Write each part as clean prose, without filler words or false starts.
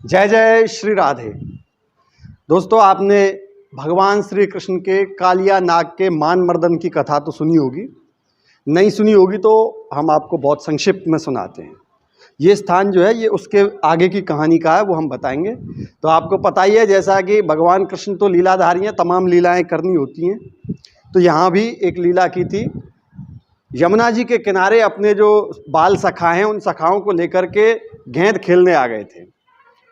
जय जय श्री राधे। दोस्तों, आपने भगवान श्री कृष्ण के कालिया नाग के मान मर्दन की कथा तो सुनी होगी, नहीं सुनी होगी तो हम आपको बहुत संक्षिप्त में सुनाते हैं। ये स्थान जो है ये उसके आगे की कहानी का है, वो हम बताएंगे। तो आपको पता ही है, जैसा कि भगवान कृष्ण तो लीलाधारी हैं, तमाम लीलाएं करनी होती हैं। तो यहाँ भी एक लीला की थी। यमुना जी के किनारे अपने जो बाल सखा हैं उन सखाओं को लेकर के गेंद खेलने आ गए थे,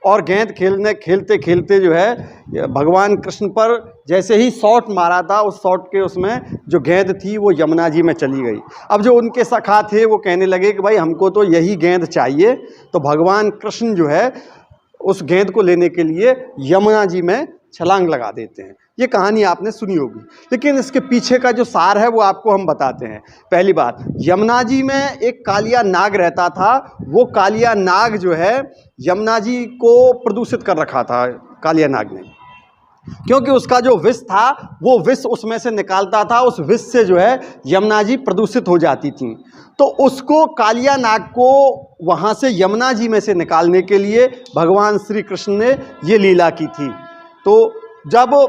और गेंद खेलते खेलते जो है भगवान कृष्ण पर जैसे ही शॉट मारा था, उस शॉट के उसमें जो गेंद थी वो यमुना जी में चली गई। अब जो उनके सखा थे वो कहने लगे कि भाई हमको तो यही गेंद चाहिए। तो भगवान कृष्ण जो है उस गेंद को लेने के लिए यमुना जी में छलांग लगा देते हैं। ये कहानी आपने सुनी होगी, लेकिन इसके पीछे का जो सार है वो आपको हम बताते हैं। पहली बात, यमुना जी में एक कालिया नाग रहता था। वो कालिया नाग जो है यमुना जी को प्रदूषित कर रखा था कालिया नाग ने, क्योंकि उसका जो विष था वो विष उसमें से निकालता था। उस विष से जो है यमुना जी प्रदूषित हो जाती थी। तो उसको कालिया नाग को वहाँ से यमुना जी में से निकालने के लिए भगवान श्री कृष्ण ने ये लीला की थी। तो जब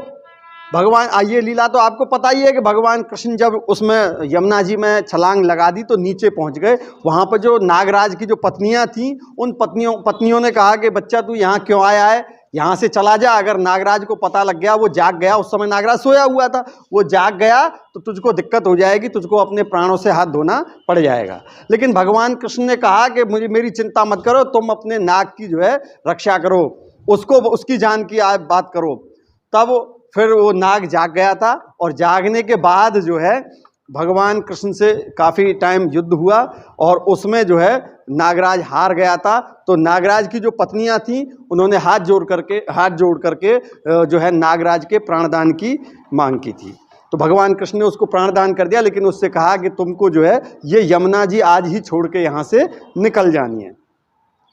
भगवान ये लीला तो आपको पता ही है कि भगवान कृष्ण जब उसमें यमुना जी में छलांग लगा दी तो नीचे पहुंच गए। वहाँ पर जो नागराज की जो पत्नियां थीं, उन पत्नियों ने कहा कि बच्चा तू यहाँ क्यों आया है, यहाँ से चला जा। अगर नागराज को पता लग गया, वो जाग गया, उस समय नागराज सोया हुआ था, वो जाग गया तो तुझको दिक्कत हो जाएगी, तुझको अपने प्राणों से हाथ धोना पड़ जाएगा। लेकिन भगवान कृष्ण ने कहा कि मेरी चिंता मत करो, तुम अपने नाग की जो है रक्षा करो, उसको उसकी जान की बात करो। तब फिर वो नाग जाग गया था, और जागने के बाद जो है भगवान कृष्ण से काफ़ी टाइम युद्ध हुआ, और उसमें जो है नागराज हार गया था। तो नागराज की जो पत्नियां थीं उन्होंने हाथ जोड़ करके जो है नागराज के प्राणदान की मांग की थी। तो भगवान कृष्ण ने उसको प्राणदान कर दिया, लेकिन उससे कहा कि तुमको जो है ये यमुना जी आज ही छोड़ के यहाँ से निकल जानी है,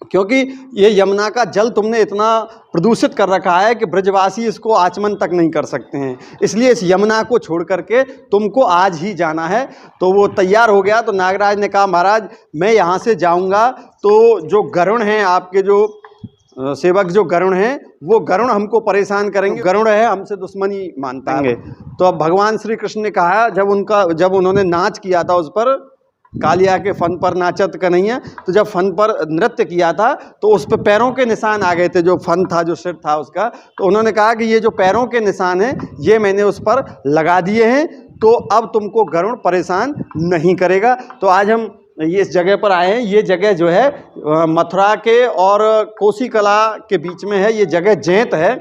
क्योंकि ये यमुना का जल तुमने इतना प्रदूषित कर रखा है कि ब्रजवासी इसको आचमन तक नहीं कर सकते हैं, इसलिए इस यमुना को छोड़ करके तुमको आज ही जाना है। तो वो तैयार हो गया। तो नागराज ने कहा, महाराज मैं यहाँ से जाऊँगा तो जो गरुण हैं, आपके जो सेवक जो गरुण हैं, वो गरुण हमको परेशान करेंगे, गरुण है हमसे दुश्मनी मानता है। तो अब भगवान श्री कृष्ण ने कहा, जब उन्होंने नाच किया था उस पर, कालिया के फन पर नाचत कन्हैया, तो जब फन पर नृत्य किया था तो उस पर पैरों के निशान आ गए थे, जो फन था, जो सिर था उसका। तो उन्होंने कहा कि ये जो पैरों के निशान हैं ये मैंने उस पर लगा दिए हैं, तो अब तुमको गरुण परेशान नहीं करेगा। तो आज हम ये इस जगह पर आए हैं। ये जगह जो है मथुरा के और कोसी कला के बीच में है। ये जगह जैत है,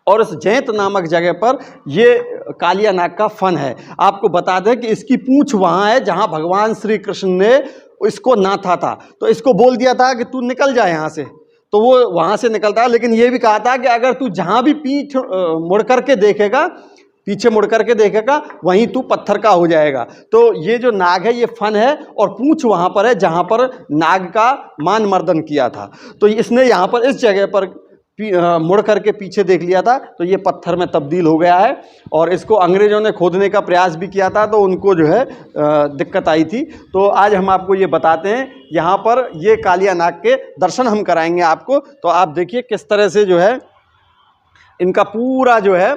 और इस जैत नामक जगह पर ये कालिया नाग का फन है। आपको बता दें कि इसकी पूंछ वहाँ है जहाँ भगवान श्री कृष्ण ने इसको नाथा था। तो इसको बोल दिया था कि तू निकल जा यहाँ से, तो वो वहाँ से निकलता है। लेकिन ये भी कहा था कि अगर तू जहाँ भी पीछे मुड़ करके देखेगा वहीं तू पत्थर का हो जाएगा। तो ये जो नाग है ये फन है, और पूंछ वहाँ पर है जहाँ पर नाग का मान मर्दन किया था। तो इसने यहाँ पर इस जगह पर मुड़ करके पीछे देख लिया था, तो ये पत्थर में तब्दील हो गया है। और इसको अंग्रेज़ों ने खोदने का प्रयास भी किया था, तो उनको जो है दिक्कत आई थी। तो आज हम आपको ये बताते हैं, यहाँ पर ये कालिया नाग के दर्शन हम कराएंगे आपको। तो आप देखिए किस तरह से जो है इनका पूरा जो है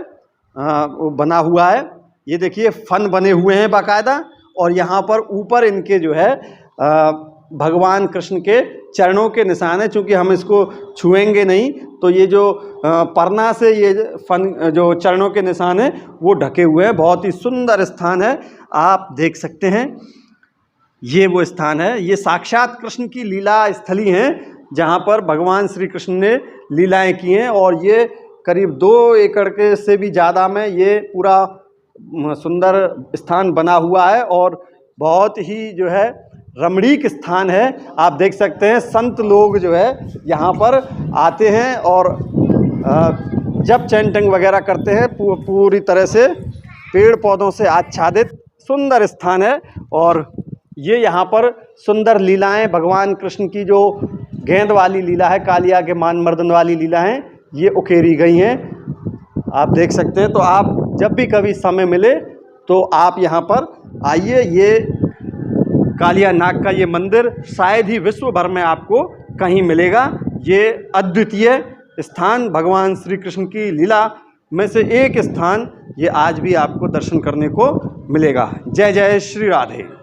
बना हुआ है। ये देखिए फन बने हुए हैं बाकायदा, और यहाँ पर ऊपर इनके जो है भगवान कृष्ण के चरणों के निशान है। चूँकि हम इसको छुएंगे नहीं, तो ये जो परना से ये फन जो चरणों के निशान है वो ढके हुए हैं। बहुत ही सुंदर स्थान है, आप देख सकते हैं। ये वो स्थान है, ये साक्षात कृष्ण की लीला स्थली हैं जहाँ पर भगवान श्री कृष्ण ने लीलाएं की हैं। और ये करीब 2 एकड़ के से भी ज़्यादा में ये पूरा सुंदर स्थान बना हुआ है, और बहुत ही जो है रमणीक स्थान है। आप देख सकते हैं संत लोग जो है यहाँ पर आते हैं, और जब चैंटिंग वगैरह करते हैं। पूरी तरह से पेड़ पौधों से आच्छादित सुंदर स्थान है। और ये यहाँ पर सुंदर लीलाएं, भगवान कृष्ण की जो गेंद वाली लीला है, कालिया के मान मर्दन वाली लीला है, ये उकेरी गई हैं, आप देख सकते हैं। तो आप जब भी कभी समय मिले तो आप यहाँ पर आइए। ये कालिया नाग का ये मंदिर शायद ही विश्व भर में आपको कहीं मिलेगा। ये अद्वितीय स्थान भगवान श्री कृष्ण की लीला में से एक स्थान ये आज भी आपको दर्शन करने को मिलेगा। जय जय श्री राधे।